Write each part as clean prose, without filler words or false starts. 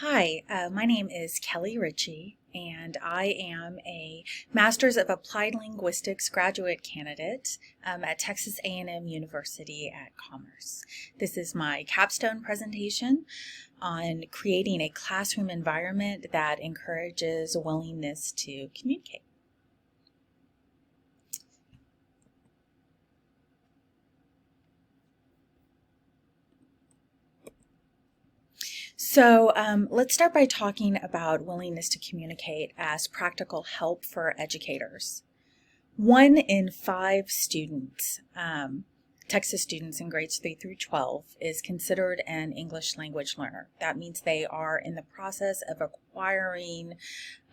Hi, my name is Kelly Ritchie, and I am a Master's of Applied Linguistics graduate candidate at Texas A&M University at Commerce. This is my capstone presentation on creating a classroom environment that encourages willingness to communicate. So let's start by talking about willingness to communicate as practical help for educators. 1 in 5 students, Texas students in grades 3 through 12, is considered an English language learner. That means they are in the process of acquiring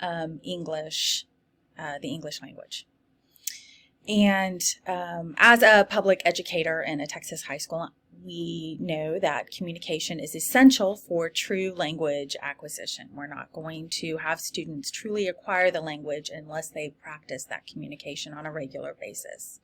the English language. And as a public educator in a Texas high school, we know that communication is essential for true language acquisition. We're not going to have students truly acquire the language unless they practice that communication on a regular basis.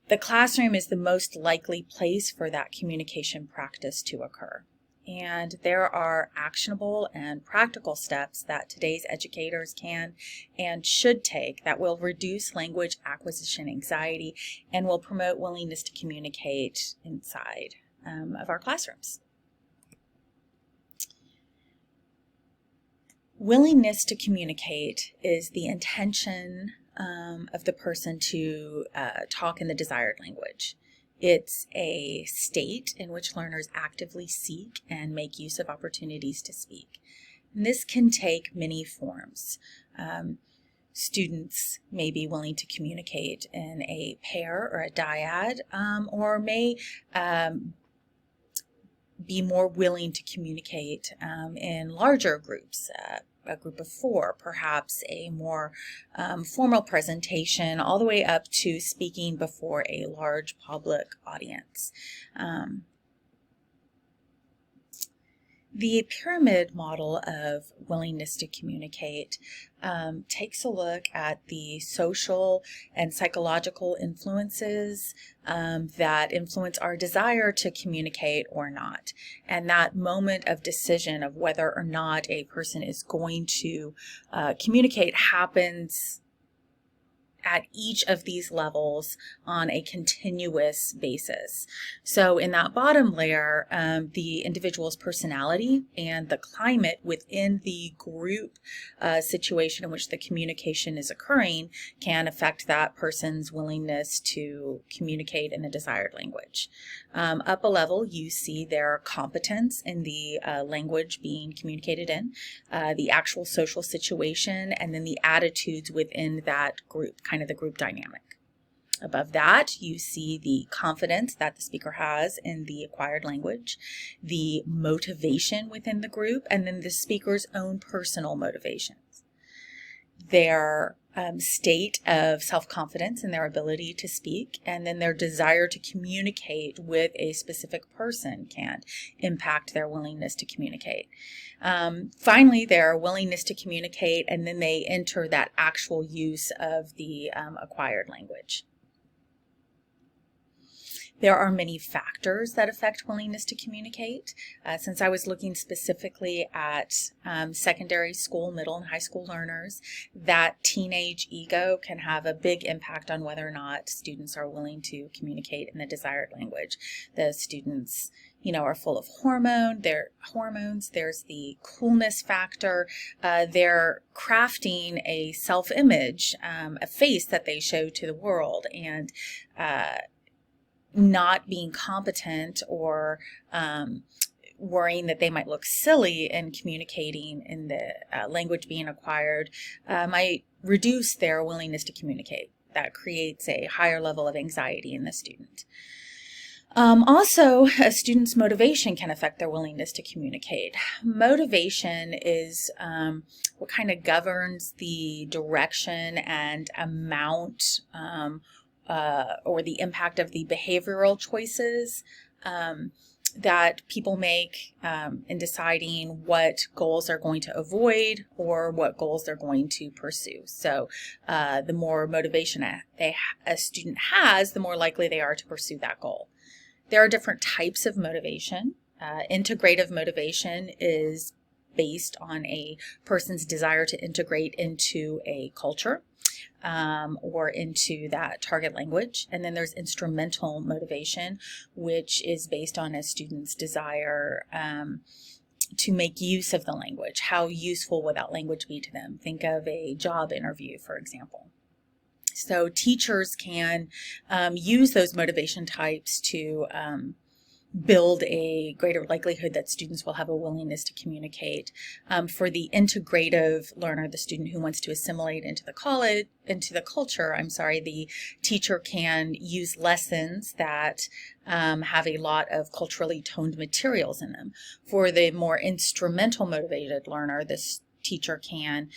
The classroom is the most likely place for that communication practice to occur. And there are actionable and practical steps that today's educators can and should take that will reduce language acquisition anxiety and will promote willingness to communicate inside of our classrooms. Willingness to communicate is the intention of the person to talk in the desired language. It's a state in which learners actively seek and make use of opportunities to speak. And this can take many forms. Students may be willing to communicate in a pair or a dyad, or may be more willing to communicate in larger groups, a group of 4, perhaps a more formal presentation, all the way up to speaking before a large public audience. The pyramid model of willingness to communicate takes a look at the social and psychological influences that influence our desire to communicate or not. And that moment of decision of whether or not a person is going to communicate happens at each of these levels on a continuous basis. So in that bottom layer, the individual's personality and the climate within the group situation in which the communication is occurring can affect that person's willingness to communicate in a desired language. Up a level, you see their competence in the language being communicated in, the actual social situation, and then the attitudes within that group, kind of the group dynamic. Above that, you see the confidence that the speaker has in the acquired language, the motivation within the group, and then the speaker's own personal motivations. Their state of self-confidence in their ability to speak, and then their desire to communicate with a specific person can impact their willingness to communicate. Finally, their willingness to communicate, and then they enter that actual use of the acquired language. There are many factors that affect willingness to communicate. Since I was looking specifically at secondary school, middle, and high school learners, that teenage ego can have a big impact on whether or not students are willing to communicate in the desired language. The students, are full of hormones. There's the coolness factor. They're crafting a self-image, a face that they show to the world, and not being competent or worrying that they might look silly in communicating in the language being acquired might reduce their willingness to communicate. That creates a higher level of anxiety in the student. Also, a student's motivation can affect their willingness to communicate. Motivation is what kind of governs the direction and amount or the impact of the behavioral choices that people make in deciding what goals they're going to avoid or what goals they're going to pursue. So the more motivation a student has, the more likely they are to pursue that goal. There are different types of motivation. Integrative motivation is based on a person's desire to integrate into a culture or into that target language. And then there's instrumental motivation, which is based on a student's desire to make use of the language. How useful would that language be to them? Think of a job interview, for example. So teachers can use those motivation types to build a greater likelihood that students will have a willingness to communicate. For the integrative learner, the student who wants to assimilate into the culture, the teacher can use lessons that have a lot of culturally toned materials in them. For the more instrumental motivated learner, this teacher can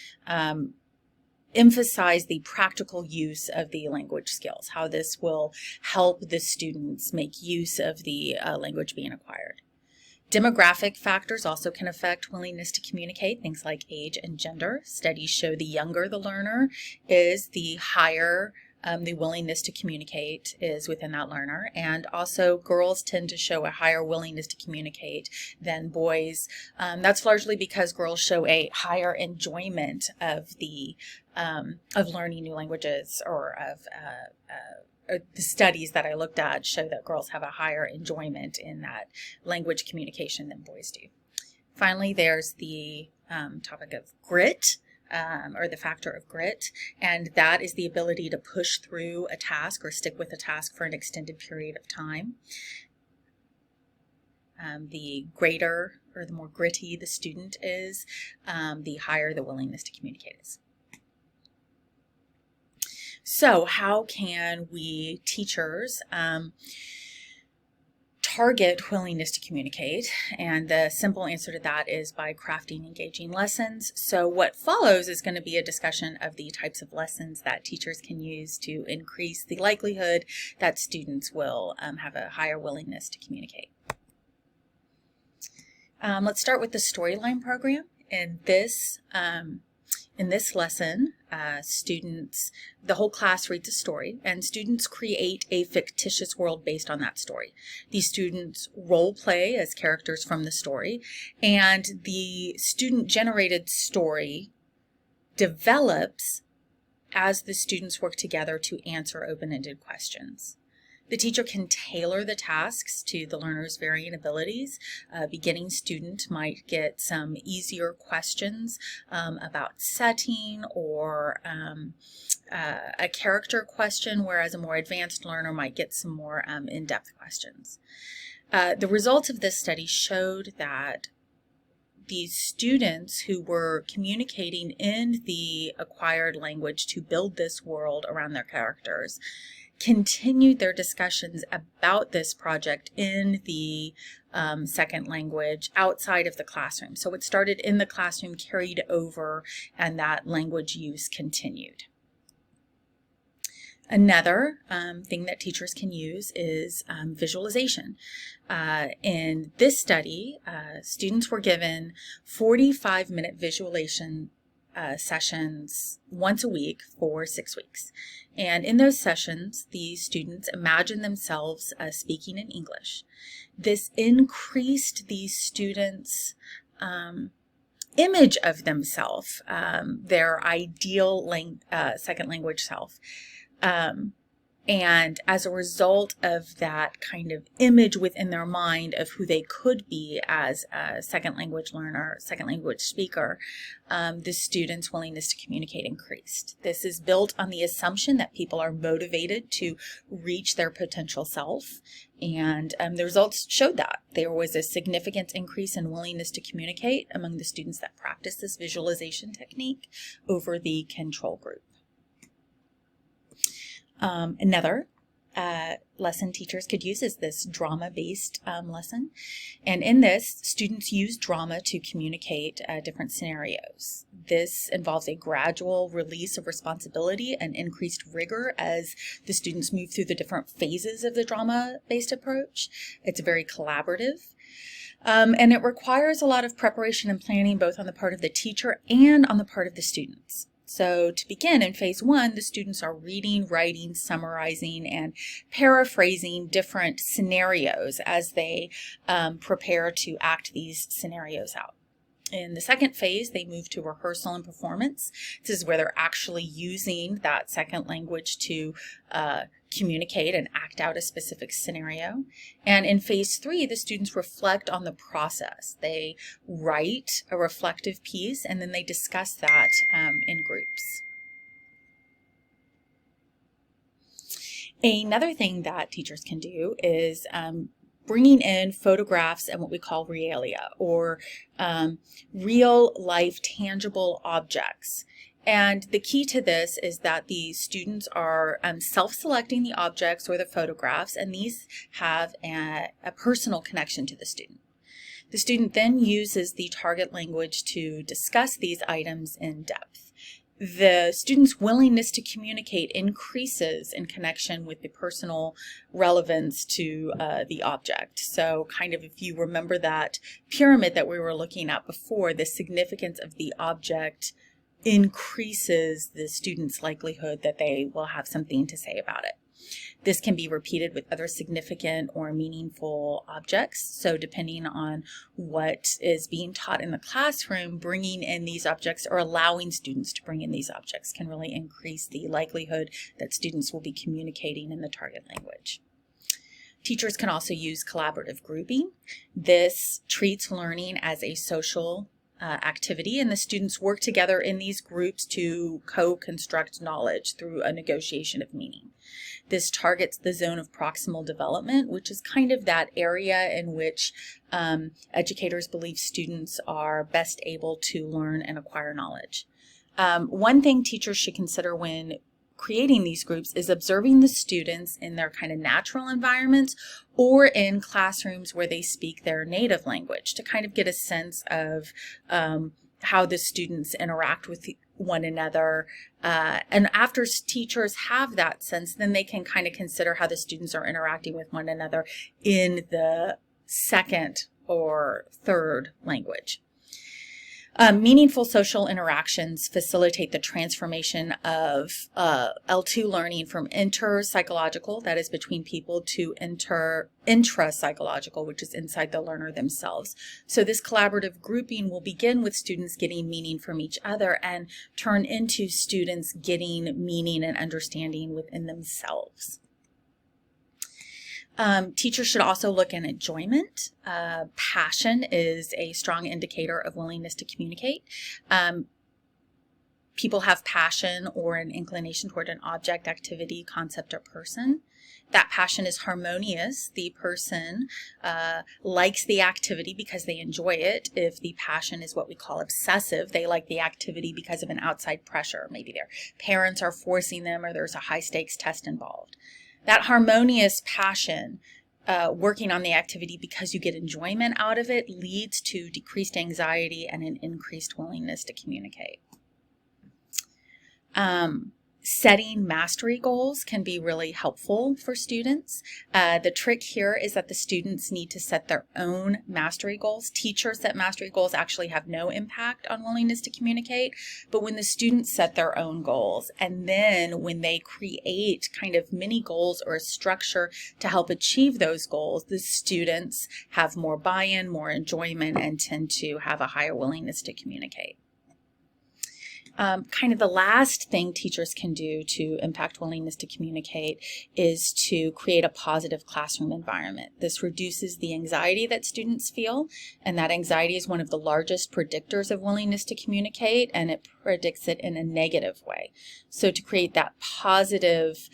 emphasize the practical use of the language skills, how this will help the students make use of the language being acquired. Demographic factors also can affect willingness to communicate, things like age and gender. Studies show the younger the learner is, the higher the willingness to communicate is within that learner. And also girls tend to show a higher willingness to communicate than boys. That's largely because girls show a higher enjoyment of learning new languages, or of the studies that I looked at show that girls have a higher enjoyment in that language communication than boys do. Finally, there's the topic of grit. Or the factor of grit, and that is the ability to push through a task or stick with a task for an extended period of time. The greater or the more gritty the student is, the higher the willingness to communicate is. So how can we teachers target willingness to communicate? And the simple answer to that is by crafting engaging lessons. So what follows is going to be a discussion of the types of lessons that teachers can use to increase the likelihood that students will have a higher willingness to communicate. Let's start with the storyline program. In this lesson, the whole class reads a story, and students create a fictitious world based on that story. These students role play as characters from the story, and the student-generated story develops as the students work together to answer open-ended questions. The teacher can tailor the tasks to the learner's varying abilities. A beginning student might get some easier questions about setting, or a character question, whereas a more advanced learner might get some more in-depth questions. The results of this study showed that these students who were communicating in the acquired language to build this world around their characters continued their discussions about this project in the second language outside of the classroom. So it started in the classroom, carried over, and that language use continued. Another thing that teachers can use is visualization. In this study, students were given 45-minute visualization sessions once a week for 6 weeks. And in those sessions, the students imagined themselves speaking in English. This increased the students' image of themselves, their ideal second language self. And as a result of that kind of image within their mind of who they could be as a second language learner, second language speaker, the students' willingness to communicate increased. This is built on the assumption that people are motivated to reach their potential self. And the results showed that. There was a significant increase in willingness to communicate among the students that practiced this visualization technique over the control group. Another lesson teachers could use is this drama-based lesson. And in this, students use drama to communicate different scenarios. This involves a gradual release of responsibility and increased rigor as the students move through the different phases of the drama-based approach. It's very collaborative. And it requires a lot of preparation and planning both on the part of the teacher and on the part of the students. So to begin, in phase one, the students are reading, writing, summarizing, and paraphrasing different scenarios as they prepare to act these scenarios out. In the second phase, they move to rehearsal and performance. This is where they're actually using that second language to communicate and act out a specific scenario. And in phase 3, the students reflect on the process. They write a reflective piece and then they discuss that in groups. Another thing that teachers can do is bringing in photographs and what we call realia, or real life tangible objects. And the key to this is that the students are self-selecting the objects or the photographs, and these have a personal connection to the student. The student then uses the target language to discuss these items in depth. The student's willingness to communicate increases in connection with the personal relevance to the object. So kind of if you remember that pyramid that we were looking at before, the significance of the object increases the student's likelihood that they will have something to say about it. This can be repeated with other significant or meaningful objects. So depending on what is being taught in the classroom, bringing in these objects or allowing students to bring in these objects can really increase the likelihood that students will be communicating in the target language. Teachers can also use collaborative grouping. This treats learning as a social activity, and the students work together in these groups to co-construct knowledge through a negotiation of meaning. This targets the zone of proximal development, which is kind of that area in which educators believe students are best able to learn and acquire knowledge. One thing teachers should consider when creating these groups is observing the students in their kind of natural environments or in classrooms where they speak their native language to kind of get a sense of how the students interact with one another. And after teachers have that sense, then they can kind of consider how the students are interacting with one another in the second or third language. Meaningful social interactions facilitate the transformation of L2 learning from inter-psychological, that is between people, to intra-psychological, which is inside the learner themselves. So this collaborative grouping will begin with students getting meaning from each other and turn into students getting meaning and understanding within themselves. Teachers should also look at enjoyment. Passion is a strong indicator of willingness to communicate. People have passion or an inclination toward an object, activity, concept, or person. That passion is harmonious. The person likes the activity because they enjoy it. If the passion is what we call obsessive, they like the activity because of an outside pressure. Maybe their parents are forcing them or there's a high-stakes test involved. That harmonious passion, working on the activity because you get enjoyment out of it, leads to decreased anxiety and an increased willingness to communicate. Setting mastery goals can be really helpful for students. The trick here is that the students need to set their own mastery goals. Teachers set mastery goals actually have no impact on willingness to communicate, but when the students set their own goals, and then when they create kind of mini goals or a structure to help achieve those goals, the students have more buy-in, more enjoyment, and tend to have a higher willingness to communicate. Kind of the last thing teachers can do to impact willingness to communicate is to create a positive classroom environment. This reduces the anxiety that students feel, and that anxiety is one of the largest predictors of willingness to communicate, and it predicts it in a negative way. So to create that positive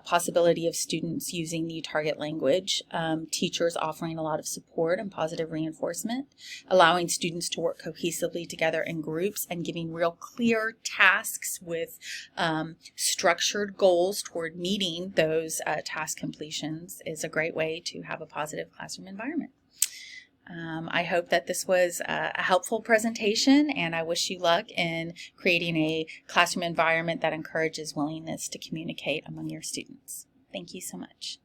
possibility of students using the target language, teachers offering a lot of support and positive reinforcement, allowing students to work cohesively together in groups, and giving real clear tasks with structured goals toward meeting those task completions is a great way to have a positive classroom environment. I hope that this was a helpful presentation, and I wish you luck in creating a classroom environment that encourages willingness to communicate among your students. Thank you so much.